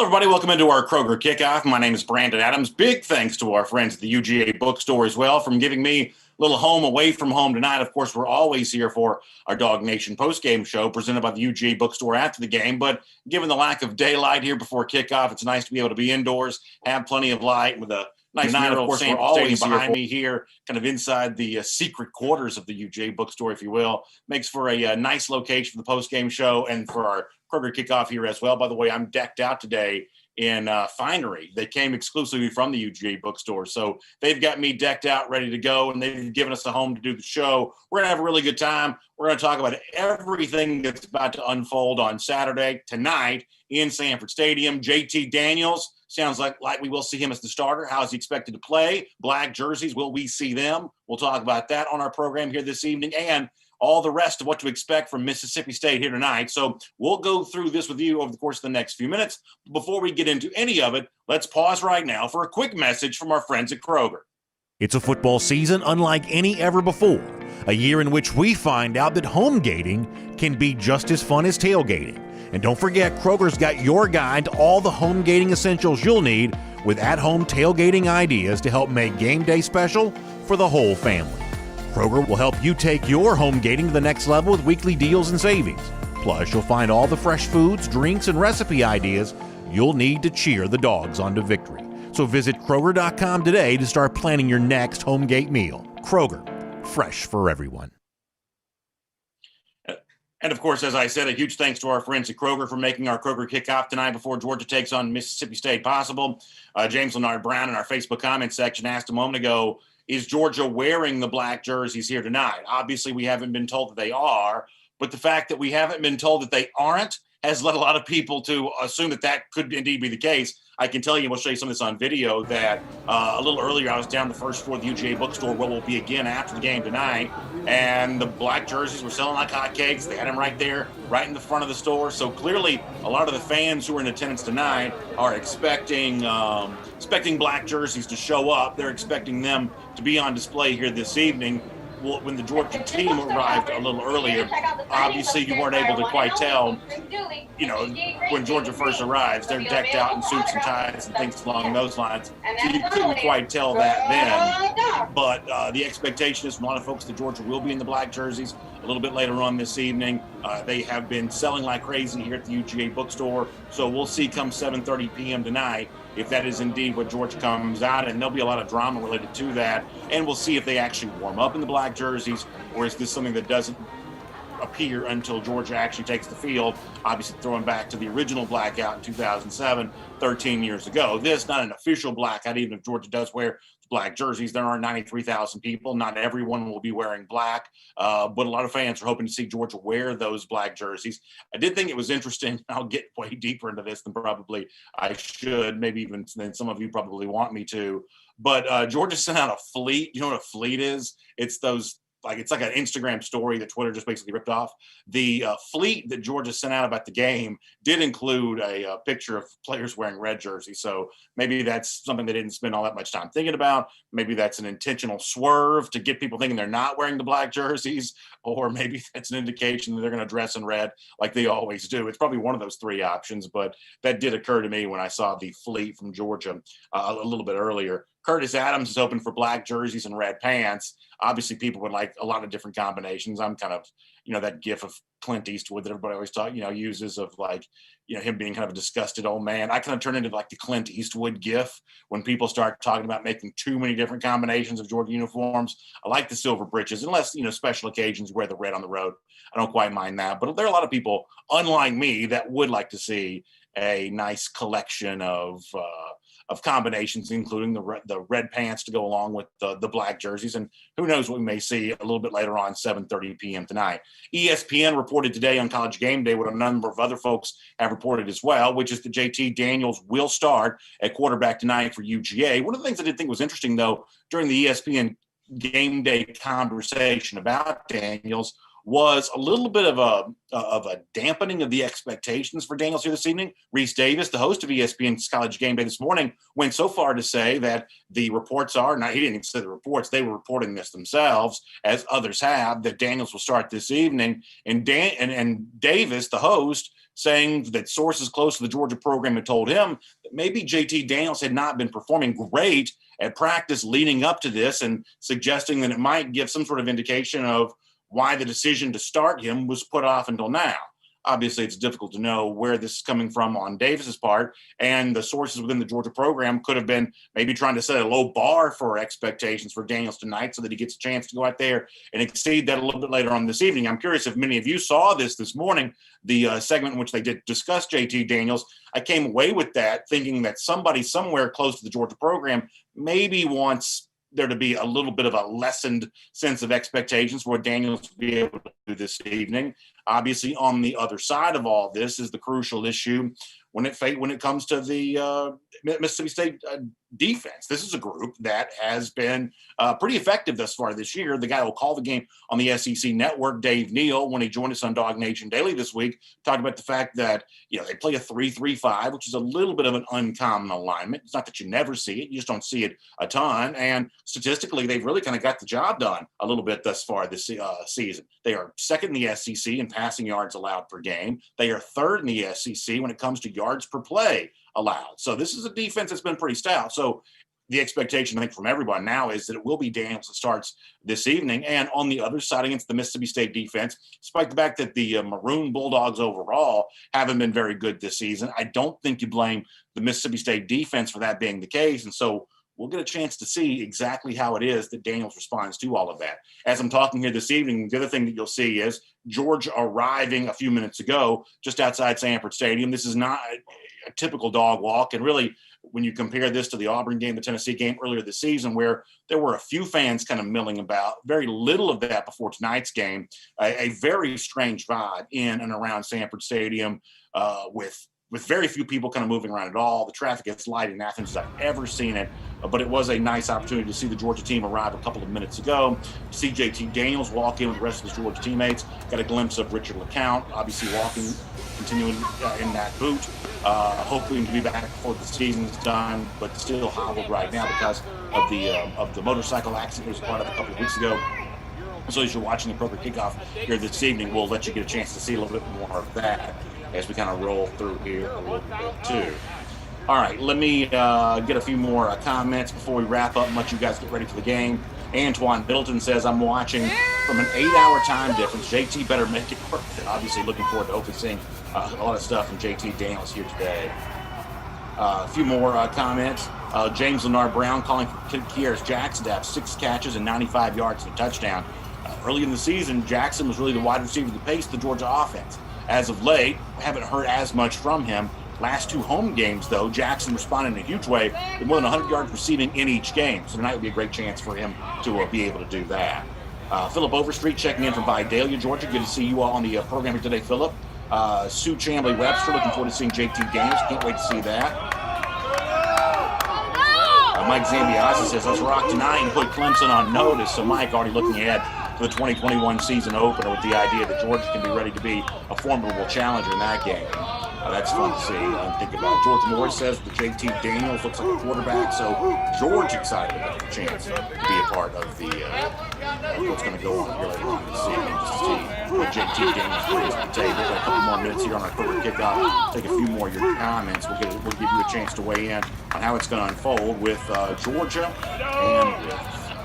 Hello, everybody. Welcome into our Kroger Kickoff. My name is Brandon Adams. Big thanks to our friends at the UGA bookstore as well for giving me a little home away from home tonight. Of course, we're always here for our Dog Nation postgame show presented by the UGA bookstore after the game. But given the lack of daylight here before kickoff, it's nice to be able to be indoors, have plenty of light with a nice mural. Of course, we're always behind me here, kind of inside the secret quarters of the UGA bookstore, if you will. Makes for a nice location for the postgame show and for our Kroger Kickoff here as well. By the way, I'm decked out today in finery. They came exclusively from the UGA bookstore. So they've got me decked out, ready to go, and they've given us a home to do the show. We're going to have a really good time. We're going to talk about everything that's about to unfold on Saturday, tonight, in Sanford Stadium. JT Daniels, sounds like we will see him as the starter. How is he expected to play? Black jerseys, will we see them? We'll talk about that on our program here this evening, and all the rest of what to expect from Mississippi State here tonight. So we'll go through this with you over the course of the next few minutes. Before we get into any of it, let's pause right now for a quick message from our friends at Kroger. It's a football season unlike any ever before, a year in which we find out that home gating can be just as fun as tailgating. And don't forget, Kroger's got your guide to all the home gating essentials you'll need with at-home tailgating ideas to help make game day special for the whole family. Kroger will help you take your home gating to the next level with weekly deals and savings. Plus, you'll find all the fresh foods, drinks, and recipe ideas you'll need to cheer the dogs on to victory. So visit Kroger.com today to start planning your next home gate meal. Kroger, fresh for everyone. And, of course, as I said, a huge thanks to our friends at Kroger for making our Kroger Kickoff tonight before Georgia takes on Mississippi State possible. James Leonard Brown in our Facebook comment section asked a moment ago, is Georgia wearing the black jerseys here tonight? Obviously, we haven't been told that they are, but the fact that we haven't been told that they aren't has led a lot of people to assume that that could indeed be the case. I can tell you, we'll show you some of this on video, that a little earlier I was down the first floor of the UGA bookstore where we'll be again after the game tonight, and the black jerseys were selling like hotcakes. They had them right there, right in the front of the store. So clearly a lot of the fans who are in attendance tonight are expecting black jerseys to show up. They're expecting them to be on display here this evening. Well, when the Georgia team arrived a little earlier, obviously you weren't able to quite tell, when Georgia first arrives, they're decked out in suits and ties and things along those lines. So you couldn't quite tell that then. But the expectation is from a lot of folks that Georgia will be in the black jerseys a little bit later on this evening. They have been selling like crazy here at the UGA bookstore. So we'll see come 7:30 p.m. tonight if that is indeed what Georgia comes out, and there'll be a lot of drama related to that. And we'll see if they actually warm up in the black jerseys, or is this something that doesn't appear until Georgia actually takes the field, obviously throwing back to the original blackout in 2007, 13 years ago. This, not an official blackout, even if Georgia does wear black jerseys. There are 93,000 people. Not everyone will be wearing black, but a lot of fans are hoping to see Georgia wear those black jerseys. I did think it was interesting. I'll get way deeper into this than probably I should, maybe even than some of you probably want me to. But Georgia sent out a fleet. You know what a fleet is? It's those, it's like an Instagram story that Twitter just basically ripped off. The fleet that Georgia sent out about the game did include a picture of players wearing red jerseys. So maybe that's something they didn't spend all that much time thinking about. Maybe that's an intentional swerve to get people thinking they're not wearing the black jerseys, or maybe that's an indication that they're going to dress in red like they always do. It's probably one of those three options, but that did occur to me when I saw the fleet from Georgia a little bit earlier. Curtis Adams is open for black jerseys and red pants. Obviously, people would like a lot of different combinations. I'm kind of, that gif of Clint Eastwood that everybody always uses of him being kind of a disgusted old man. I kind of turn into like the Clint Eastwood gif when people start talking about making too many different combinations of Georgia uniforms. I like the silver breeches, unless, special occasions wear the red on the road. I don't quite mind that. But there are a lot of people, unlike me, that would like to see a nice collection of combinations, including the red pants to go along with the black jerseys. And who knows what we may see a little bit later on, 7:30 p.m. tonight. ESPN reported today on College Game Day what a number of other folks have reported as well, which is that JT Daniels will start at quarterback tonight for UGA. One of the things I did think was interesting, though, during the ESPN Game Day conversation about Daniels was a little bit of a dampening of the expectations for Daniels here this evening. Reese Davis, the host of ESPN's College Game Day this morning, went so far to say that the reports are, he didn't even say the reports, they were reporting this themselves, as others have, that Daniels will start this evening. And Davis, the host, saying that sources close to the Georgia program had told him that maybe JT Daniels had not been performing great at practice leading up to this, and suggesting that it might give some sort of indication of why the decision to start him was put off until now. Obviously, it's difficult to know where this is coming from on Davis's part, and the sources within the Georgia program could have been maybe trying to set a low bar for expectations for Daniels tonight so that he gets a chance to go out there and exceed that a little bit later on this evening. I'm curious if many of you saw this morning, the segment in which they did discuss JT Daniels. I came away with that thinking that somebody somewhere close to the Georgia program maybe wants there to be a little bit of a lessened sense of expectations for what Daniels will be able to do this evening. Obviously, on the other side of all this is the crucial issue when it comes to the Mississippi State defense. This is a group that has been pretty effective thus far this year. The guy who will call the game on the SEC Network, Dave Neal, when he joined us on Dog Nation Daily this week, talked about the fact that they play a 3-3-5, which is a little bit of an uncommon alignment. It's not that you never see it; you just don't see it a ton. And statistically, they've really kind of got the job done a little bit thus far this season. They are second in the SEC in passing yards allowed per game. They are third in the SEC when it comes to yards per play allowed. So this is a defense that's been pretty stout. So the expectation, I think, from everyone now is that it will be Daniels that starts this evening. And on the other side, against the Mississippi State defense, despite the fact that the Maroon Bulldogs overall haven't been very good this season, I don't think you blame the Mississippi State defense for that being the case. And so we'll get a chance to see exactly how it is that Daniels responds to all of that. As I'm talking here this evening, the other thing that you'll see is Georgia arriving a few minutes ago just outside Sanford Stadium. This is not a typical dog walk. And really, when you compare this to the Auburn game, the Tennessee game earlier this season, where there were a few fans kind of milling about, very little of that before tonight's game, a very strange vibe in and around Sanford Stadium with very few people kind of moving around at all. The traffic is light in Athens as I've ever seen it, but it was a nice opportunity to see the Georgia team arrive a couple of minutes ago. See JT Daniels walk in with the rest of his Georgia teammates. Got a glimpse of Richard LeCount, obviously continuing in that boot. Hoping to be back before the season's done, but still hobbled right now because of the motorcycle accident he was part of a couple of weeks ago. So as you're watching the Kroger Kickoff here this evening, we'll let you get a chance to see a little bit more of that as we kind of roll through here a little bit too. All right, let me get a few more comments before we wrap up and let you guys get ready for the game. Antoine Middleton says, I'm watching from an 8-hour time difference. JT better make it work. Obviously looking forward to hopefully seeing a lot of stuff from JT Daniels here today. A few more comments. James Leonard Brown calling for Kieras Jackson to have 6 catches and 95 yards and a touchdown. Early in the season, Jackson was really the wide receiver that paced the Georgia offense. As of late, we haven't heard as much from him. Last 2 home games, though, Jackson responded in a huge way with more than 100 yards receiving in each game. So tonight would be a great chance for him to be able to do that. Philip Overstreet checking in from Vidalia, Georgia. Good to see you all on the program here today, Philip. Sue Chambly Webster, looking forward to seeing JT Daniels. Can't wait to see that. Mike Zambiasi says, let's rock tonight and put Clemson on notice. So Mike already looking ahead to the 2021 season opener with the idea that Georgia can be ready to be a formidable challenger in that game. That's fun to see and think about. George Morris says that JT Daniels looks like a quarterback, so George excited about the chance to be a part of what's going to go on here later on this evening, just to see what JT Daniels brings to the table. Got a couple more minutes here on our Kroger Kickoff. Take a few more of your comments. We'll give you a chance to weigh in on how it's going to unfold with Georgia and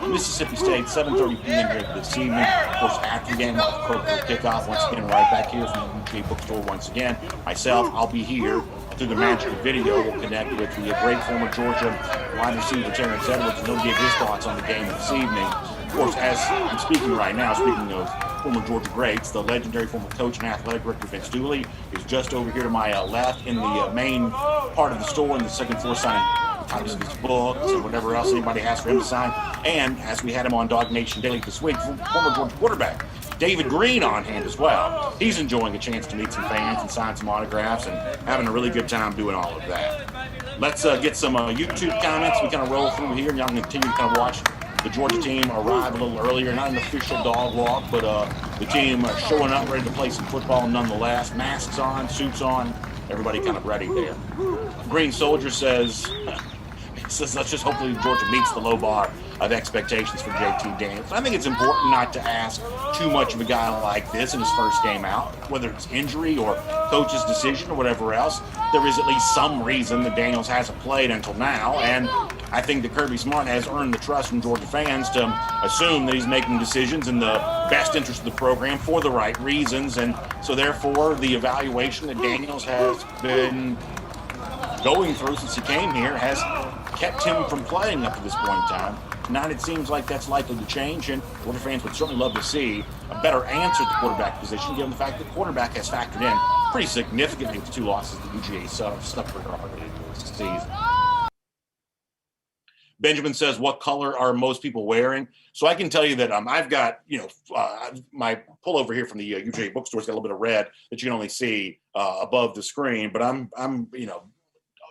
with Mississippi State, 7:30 p.m. here this evening. Of course, after the game, we'll have Kroger Kickoff once again right back here from the UK Bookstore once again. Myself, I'll be here through the magic of video. We'll connect with the great former Georgia wide receiver Terrence Edwards, and he'll give his thoughts on the game this evening. Of course, as I'm speaking right now, speaking of former Georgia greats, the legendary former coach and athletic director Vince Dooley is just over here to my left in the main part of the store in the second floor signing copies of his books or whatever else anybody has for him to sign. And as we had him on Dog Nation Daily this week, former Georgia quarterback David Green on hand as well. He's enjoying a chance to meet some fans and sign some autographs and having a really good time doing all of that. Let's get some YouTube comments. We kind of roll through here, and y'all can continue to kind of watch the Georgia team arrive a little earlier. Not an official dog walk, but the team showing up ready to play some football nonetheless. Masks on, suits on, everybody kind of ready there. Green Soldier says, let's just hopefully Georgia meets the low bar of expectations for JT Daniels. I think it's important not to ask too much of a guy like this in his first game out, whether it's injury or coach's decision or whatever else. There is at least some reason that Daniels hasn't played until now, and I think that Kirby Smart has earned the trust from Georgia fans to assume that he's making decisions in the best interest of the program for the right reasons, and so therefore the evaluation that Daniels has been going through since he came here has kept him from playing up to this point in time. Now it seems like that's likely to change, and Georgia fans would certainly love to see a better answer at the quarterback position, given the fact that quarterback has factored in pretty significantly with 2 losses that UGA suffered early this season. Benjamin says, what color are most people wearing? So I can tell you that I've got, my pullover here from the UGA bookstore's got a little bit of red that you can only see above the screen, but I'm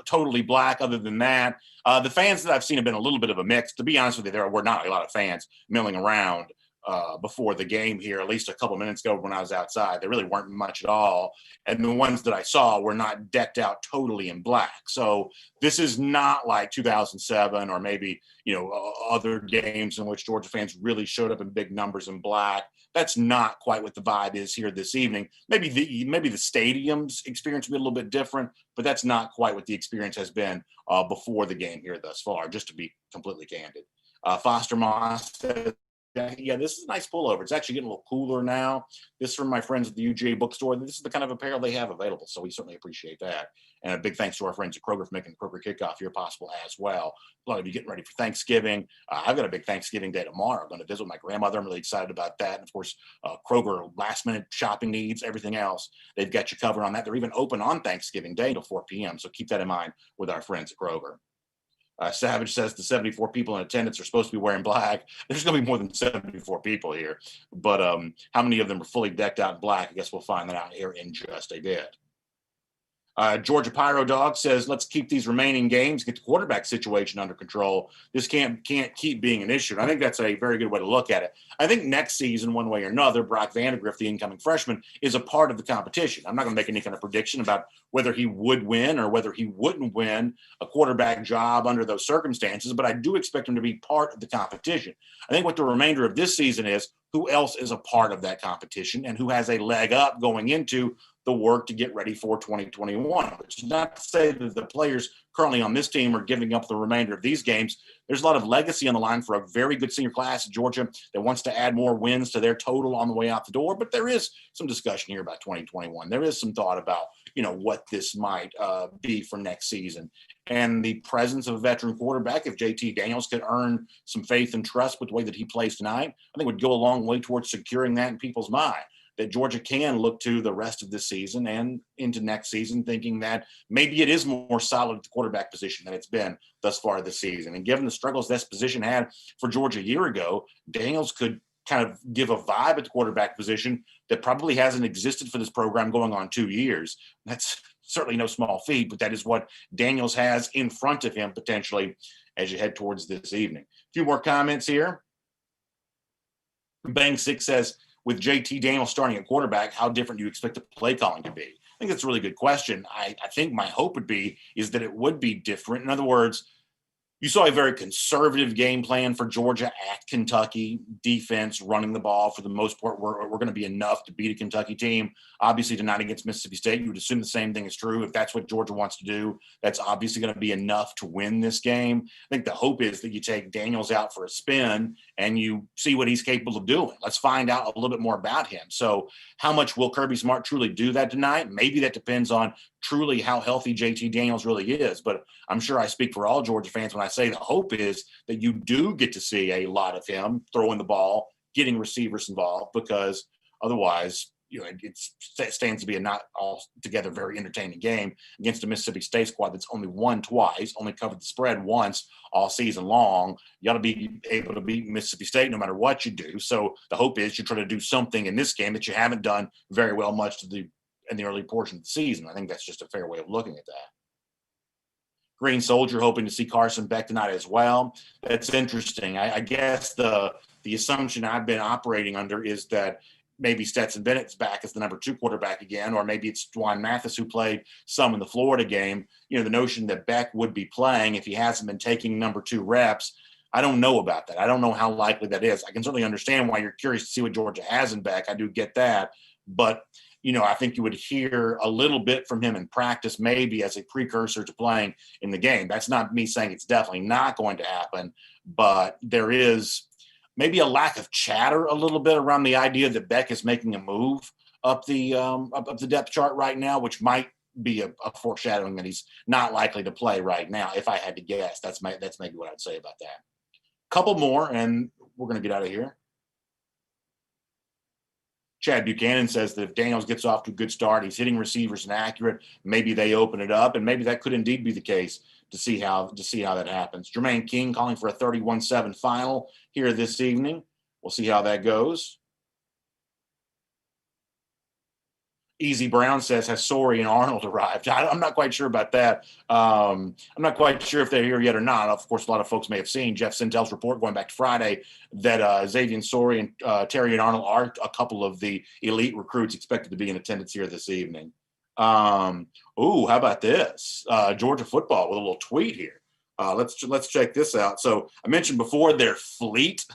totally black other than that. The fans that I've seen have been a little bit of a mix. To be honest with you, there were not a lot of fans milling around before the game here, at least a couple minutes ago when I was outside. There really weren't much at all. And the ones that I saw were not decked out totally in black. So this is not like 2007 or maybe, other games in which Georgia fans really showed up in big numbers in black. That's not quite what the vibe is here this evening. Maybe the stadium's experience will be a little bit different, but that's not quite what the experience has been before the game here thus far, just to be completely candid. Foster Moss says, yeah, this is a nice pullover. It's actually getting a little cooler now. This is from my friends at the UGA bookstore. This is the kind of apparel they have available, so we certainly appreciate that. And a big thanks to our friends at Kroger for making the Kroger Kickoff here possible as well. A lot of you getting ready for Thanksgiving. I've got a big Thanksgiving day tomorrow. I'm going to visit with my grandmother. I'm really excited about that. And of course, Kroger last-minute shopping needs, everything else. They've got you covered on that. They're even open on Thanksgiving Day until 4 p.m., so keep that in mind with our friends at Kroger. Savage says the 74 people in attendance are supposed to be wearing black. There's going to be more than 74 people here. But how many of them are fully decked out in black? I guess we'll find that out here in just a bit. Georgia Pyro Dog says, let's keep these remaining games, get the quarterback situation under control. This can't keep being an issue. And I think that's a very good way to look at it. I think next season, one way or another, Brock Vandegrift, the incoming freshman, is a part of the competition. I'm not going to make any kind of prediction about whether he would win or whether he wouldn't win a quarterback job under those circumstances, but I do expect him to be part of the competition. I think what the remainder of this season is, who else is a part of that competition and who has a leg up going into the work to get ready for 2021, which is not to say that the players currently on this team are giving up the remainder of these games. There's a lot of legacy on the line for a very good senior class at Georgia that wants to add more wins to their total on the way out the door. But there is some discussion here about 2021. There is some thought about, what this might be for next season. And the presence of a veteran quarterback, if JT Daniels could earn some faith and trust with the way that he plays tonight, I think would go a long way towards securing that in people's mind, that Georgia can look to the rest of the season and into next season thinking that maybe it is more solid at the quarterback position than it's been thus far this season. And given the struggles this position had for Georgia a year ago, Daniels could kind of give a vibe at the quarterback position that probably hasn't existed for this program going on 2 years. That's certainly no small feat, but that is what Daniels has in front of him potentially as you head towards this evening. A few more comments here. Bang Six says, with JT Daniels starting at quarterback, how different do you expect the play calling to be? I think that's a really good question. I think my hope would be is that it would be different. In other words, you saw a very conservative game plan for Georgia at Kentucky. Defense, running the ball for the most part, we're going to be enough to beat a Kentucky team. Obviously, tonight against Mississippi State, you would assume the same thing is true. If that's what Georgia wants to do, that's obviously going to be enough to win this game. I think the hope is that you take Daniels out for a spin and you see what he's capable of doing. Let's find out a little bit more about him. So how much will Kirby Smart truly do that tonight? Maybe that depends on truly how healthy JT Daniels really is. But I'm sure I speak for all Georgia fans when I say the hope is that you do get to see a lot of him throwing the ball, getting receivers involved, because otherwise, it stands to be a not altogether very entertaining game against a Mississippi State squad that's only won twice, only covered the spread once all season long. You ought to be able to beat Mississippi State no matter what you do. So the hope is you try to do something in this game that you haven't done very well much in the early portion of the season. I think that's just a fair way of looking at that. Green Soldier hoping to see Carson Beck tonight as well. That's interesting. I guess the assumption I've been operating under is that maybe Stetson Bennett's back as the number 2 quarterback again, or maybe it's Dwan Mathis who played some in the Florida game. The notion that Beck would be playing if he hasn't been taking number 2 reps, I don't know about that. I don't know how likely that is. I can certainly understand why you're curious to see what Georgia has in Beck. I do get that. But, I think you would hear a little bit from him in practice, maybe as a precursor to playing in the game. That's not me saying it's definitely not going to happen, but there is maybe a lack of chatter a little bit around the idea that Beck is making a move up the depth chart right now, which might be a foreshadowing that he's not likely to play right now. If I had to guess, that's maybe what I'd say about that. Couple more, and we're going to get out of here. Chad Buchanan says that if Daniels gets off to a good start, he's hitting receivers and accurate, maybe they open it up, and maybe that could indeed be the case to see how that happens. Jermaine King calling for a 31-7 final here this evening. We'll see how that goes. Easy Brown says, has Sorey and Arnold arrived? I'm not quite sure about that. I'm not quite sure if they're here yet or not. Of course, a lot of folks may have seen Jeff Sintel's report going back to Friday that Xavier Sorey and Terry and Arnold are a couple of the elite recruits expected to be in attendance here this evening. How about this? Georgia football with a little tweet here. Let's check this out. So I mentioned before their fleet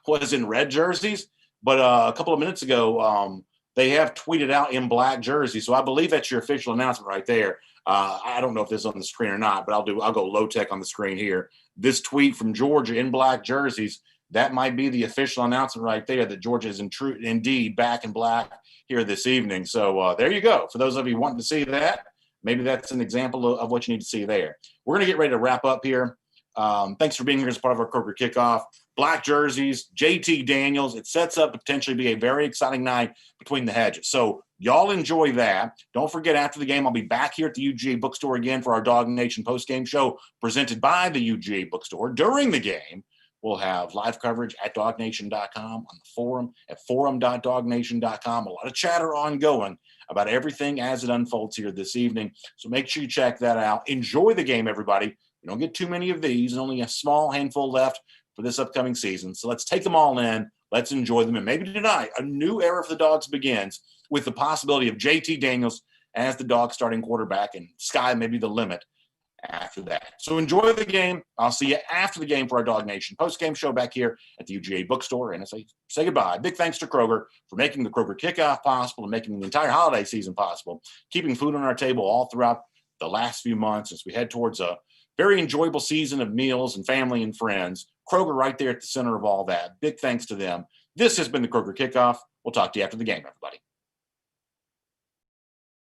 was in red jerseys, but a couple of minutes ago, they have tweeted out in black jerseys. So I believe that's your official announcement right there. I don't know if this is on the screen or not, but I'll go low tech on the screen here. This tweet from Georgia in black jerseys, that might be the official announcement right there that Georgia is indeed back in black here this evening. So there you go. For those of you wanting to see that, maybe that's an example of what you need to see there. We're going to get ready to wrap up here. Thanks for being here as part of our Kroger Kickoff. Black jerseys, JT Daniels. It sets up to potentially be a very exciting night between the hedges. So y'all enjoy that. Don't forget, after the game, I'll be back here at the UGA Bookstore again for our Dog Nation postgame show presented by the UGA Bookstore. During the game, we'll have live coverage at dognation.com, on the forum at forum.dognation.com. A lot of chatter ongoing about everything as it unfolds here this evening. So make sure you check that out. Enjoy the game, everybody. We don't get too many of these, and only a small handful left for this upcoming season. So let's take them all in. Let's enjoy them. And maybe tonight, a new era for the Dogs begins with the possibility of JT Daniels as the Dogs starting quarterback, and sky may be the limit after that. So enjoy the game. I'll see you after the game for our Dog Nation postgame show back here at the UGA Bookstore. And I say goodbye. Big thanks to Kroger for making the Kroger Kickoff possible and making the entire holiday season possible, keeping food on our table all throughout the last few months as we head towards a very enjoyable season of meals and family and friends. Kroger right there at the center of all that. Big thanks to them. This has been the Kroger Kickoff. We'll talk to you after the game, everybody.